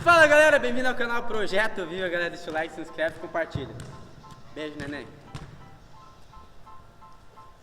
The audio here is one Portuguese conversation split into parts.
Fala galera, bem-vindo ao canal Projeto Viva, galera, deixa o like, se inscreve e compartilha. Beijo, neném.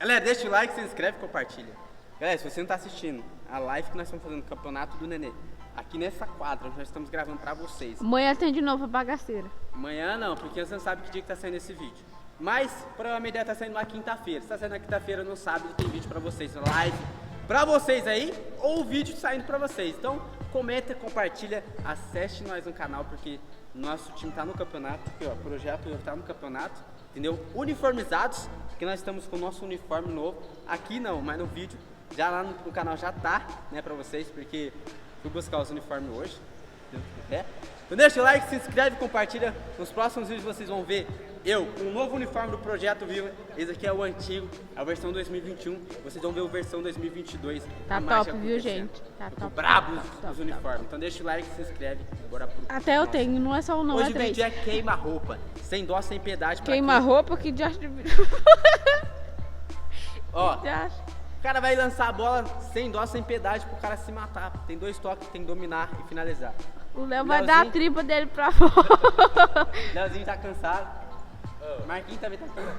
Galera, deixa o like, se inscreve e compartilha. Galera, se você não tá assistindo a live que nós estamos fazendo no campeonato do Nenê, aqui nessa quadra, nós estamos gravando pra vocês. Amanhã tem de novo a bagaceira. Amanhã não, porque você não sabe que dia que tá saindo esse vídeo. Mas, provavelmente deve estar saindo na quinta-feira. Se tá saindo na quinta-feira, no sábado tem vídeo pra vocês, live pra vocês aí, ou vídeo saindo pra vocês. Então, comenta, compartilha, acesse nós no canal, porque nosso time tá no campeonato, aqui, ó, o projeto tá no campeonato, entendeu? Uniformizados, porque nós estamos com o nosso uniforme novo. Aqui não, mas no vídeo, já lá no canal já tá, né, pra vocês, porque fui buscar os uniformes hoje. É? Então deixa o like, se inscreve, compartilha. Nos próximos vídeos vocês vão ver eu com o novo uniforme do Projeto Viva. Esse aqui é o antigo, a versão 2021. Vocês vão ver a versão 2022. Tá top, viu, gente? Tá eu tô top. brabo Top, os uniformes. Então deixa o like, se inscreve. Bora pro Até eu tenho, não é só um não, Hoje é o três. vídeo é queima-roupa. Sem dó, sem piedade. pra Queima quem- roupa que já... Ó, já... o cara vai lançar a bola sem dó, sem piedade pro cara se matar. Tem dois toques, tem que dominar e finalizar. O Léo vai Leozinho- dar a tripa dele pra fora. Leozinho tá cansado. Marquinhos também tá cansado.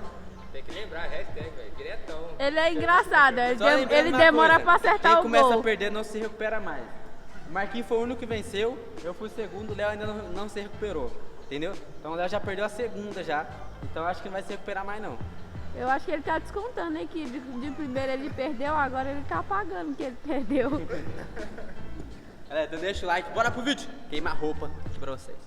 Tem que lembrar, hashtag, velho, diretão. Ele é engraçado, Só lembrando ele uma demora coisa, pra acertar quem o começa gol. a perder não se recupera mais. O Marquinhos foi o único que venceu, eu fui o segundo, o Léo ainda não se recuperou. Entendeu? Então o Léo já perdeu a segunda já. Então acho que não vai se recuperar mais não. Eu acho que ele tá descontando, hein, que de primeiro ele perdeu, agora ele tá pagando que ele perdeu. Galera, então deixa o like, bora pro vídeo. Queima a roupa aqui pra vocês.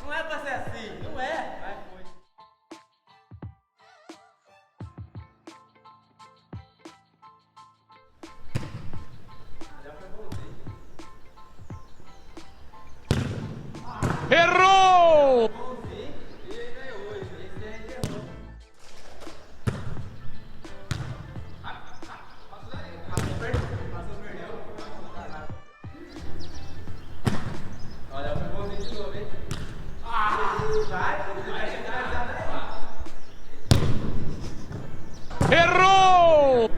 Não é pra ser assim, não é. Vai, foi. Errou! Olha, foi bonzinho de novo, hein? Errou!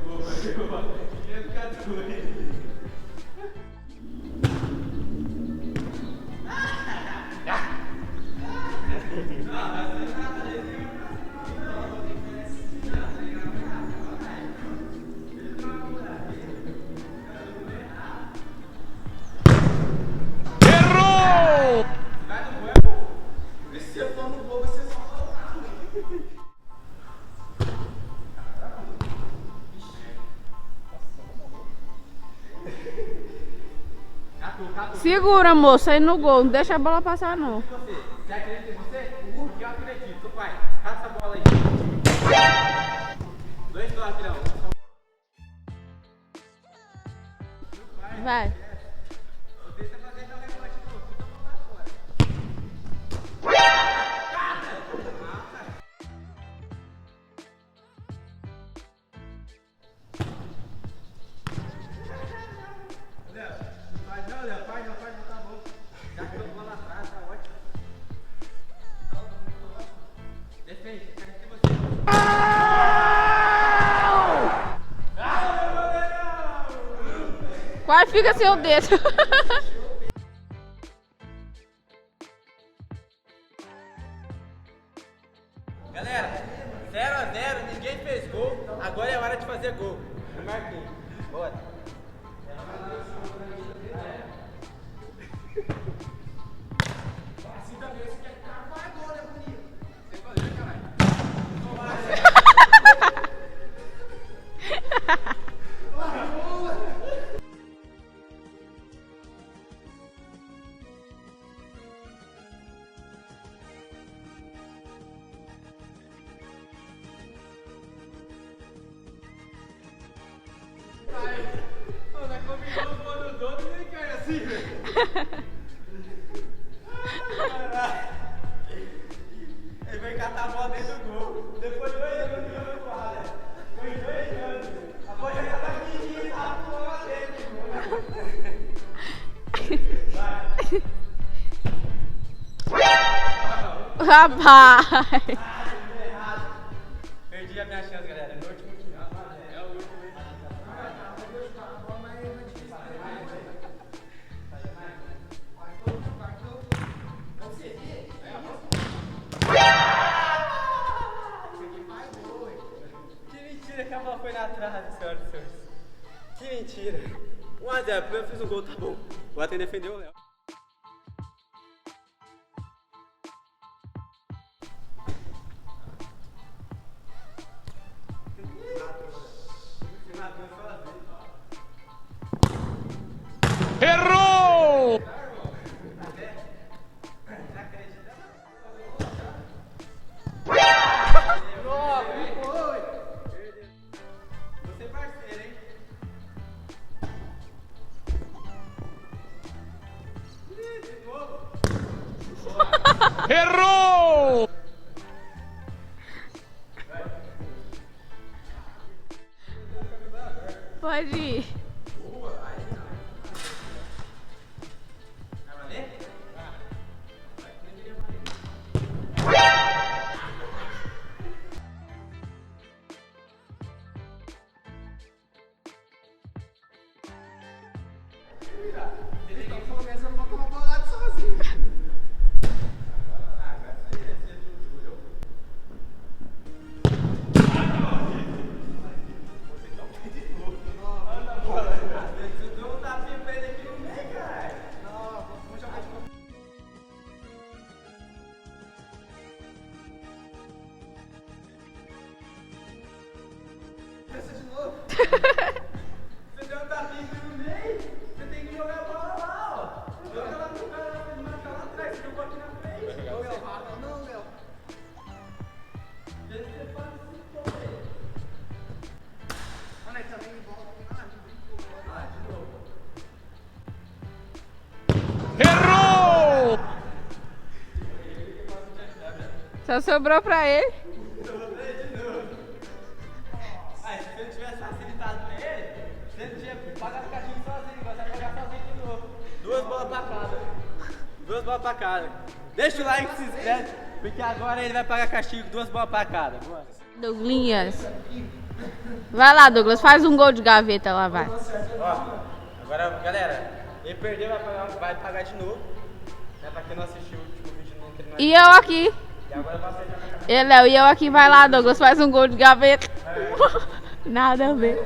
Errou! Se eu for no gol, você só Segura, moça, aí no gol, não deixa a bola passar, não. Você acredita em você? Porque eu acredito. Então vai, cata essa bola aí. Dois toques, não. Vai. Tenta fazer então rebote de novo. Chuta a bola pra fora. Léo, faz não, tá bom. Já que eu vou lá atrás, tá ótimo. Defende, quero que você. Quase fica sem o dedo. Galera, 0-0, ninguém fez gol. Agora é hora de fazer gol. O Marquinhos. Bora. Assim também, você quer que vai gol, né, bonito? Você fazer, caralho. combinou os gols dos outros e cai assim, velho. Ele veio catar a bola dentro do gol. Depois de 2 anos de jogo quadra. Foi 2 anos. A bola já tava aqui e tava pulando lá dentro do gol. Vai. Rapaz! Perdi a minha chance, galera. No último que é o último. Que mentira que a bola foi na trave, senhoras e senhores. Que mentira. 1-0, eu fiz um gol, tá bom. Vou até defender o Léo. Errou! Você é parceiro, hein? De novo. Errou! Pode ir. Vai valer? Ele tá começando a colocar uma bolada sozinho. Você deu um tapinha aqui no meio, você tem que jogar a bola lá, ó. Joga lá pro cara, ele marca lá atrás, você jogou aqui na frente. Ô, Léo, não, Léo. Vê se você faz assim, pô, velho. Olha aí, também volta. Ah, de novo. Errou! Só sobrou pra ele. Ah, se você tivesse facilitado pra ele, você não tinha pagado o caixinho sozinho, agora você vai pagar sozinho de novo. 2 bolas pra cada. 2 bolas pra cada. Deixa o like e se inscreve, porque agora ele vai pagar castigo 2 bolas pra cada. Bora. Douglinhas. Vai lá, Douglas, faz um gol de gaveta lá, vai. Ó, agora, galera, ele perdeu, vai pagar de novo. Né, pra quem não assistiu o último vídeo, não tem mais. E eu aqui. E agora eu vou acertar minha cabeça. E Léo, e eu aqui, vai lá, Douglas, faz um gol de gaveta. Nada a ver. Não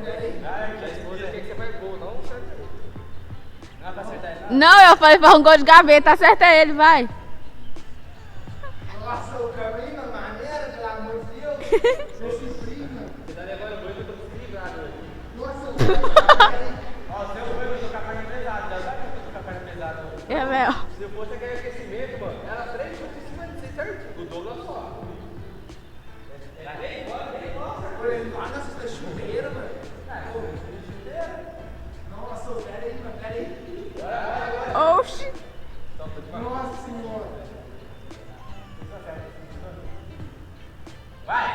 é pra acertar ele, não? Não, eu falei faz um gol de gaveta, acerta ele, vai. Nossa, o caminho na maneira, pelo amor de Deus. Você se prima. Você tá levando muito, eu tô desequilibrado hoje. Nossa, o caminho. Ó, se eu for, eu tô com a perna pesada, já sabe que eu tô com a perna pesada hoje. E Léo. Se eu fosse aquele aquecimento, mano, era 3 chutes em cima de você, certo? O Douglas só. Nossa, você tá chuveiro, mano. Nossa, peraí, mano, peraí. Oxi. Nossa senhora. Vai!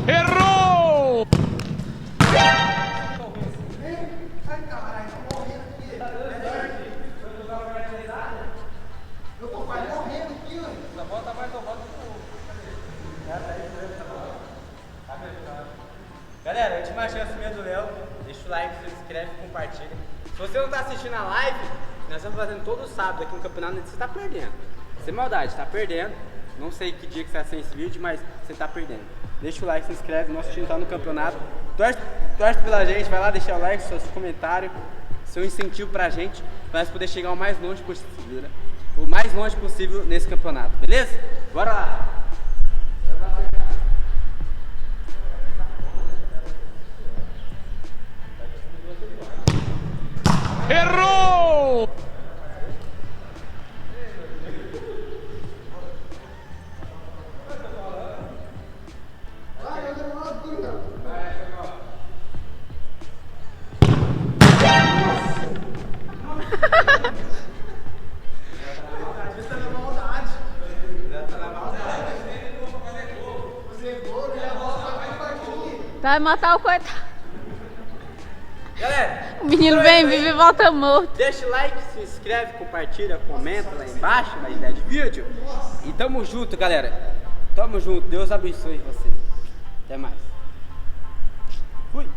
Errou! Ai, caralho, tô morrendo aqui. Eu tô quase morrendo aqui, mano. Volta mais, volta. Galera, última chance minha do Léo. Deixa o like, se inscreve, compartilha. Se você não tá assistindo a live, nós estamos fazendo todo sábado aqui no campeonato, você tá perdendo. Sem maldade, tá perdendo. Não sei que dia que você vai ser esse vídeo, mas você tá perdendo. Deixa o like, se inscreve, nosso time tá no campeonato. Torce pela gente, vai lá deixar o like, seus comentários, seu incentivo pra gente, pra nós poder chegar o mais longe possível, né? O mais longe possível nesse campeonato, beleza? Bora lá! Errou! Vai, eu demoro tudo, não. matar o coitado. Galera, O menino então é vem, isso aí. vive e volta morto. Deixa o like, se inscreve, compartilha, comenta lá embaixo na ideia de vídeo. E tamo junto, galera. Tamo junto. Deus abençoe você. Até mais. Fui.